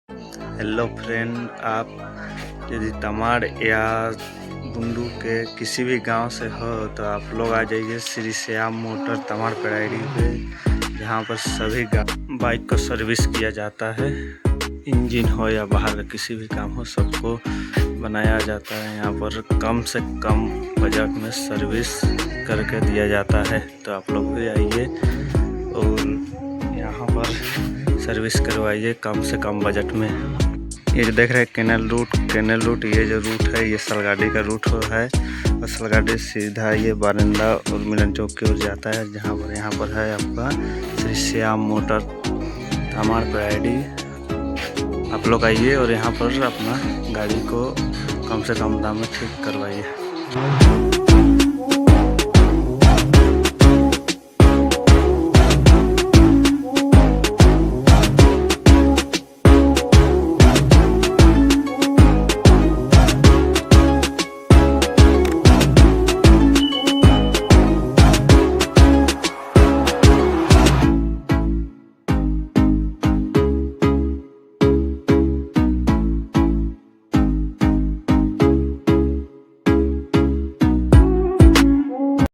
Hello friend, आप यदि तमाड़ या बुंडू के किसी भी गांव से हो तो आप लोग आ जाइए श्री श्याम मोटर तमार पेराइडी पे, जहां पर सभी बाइक को सर्विस किया जाता है। इंजन हो या बाहर का किसी भी काम हो, सबको बनाया जाता है। यहाँ पर कम से कम बजट में सर्विस करके दिया जाता है। तो आप लोग भी आइए और यहाँ पर सर्विस करवाइए कम से कम बजट में। ये जो देख रहे हैं कैनल रूट, ये जो रूट है ये salgadih का रूट है। और salgadih सीधा ये बारंदा और मिलन चौक की ओर जाता है, जहाँ पर यहाँ पर है आपका श्री श्याम मोटर तमार पेराइडीह। आप लोग आइए और यहाँ पर अपना गाड़ी को कम से कम दाम में ठीक करवाइए।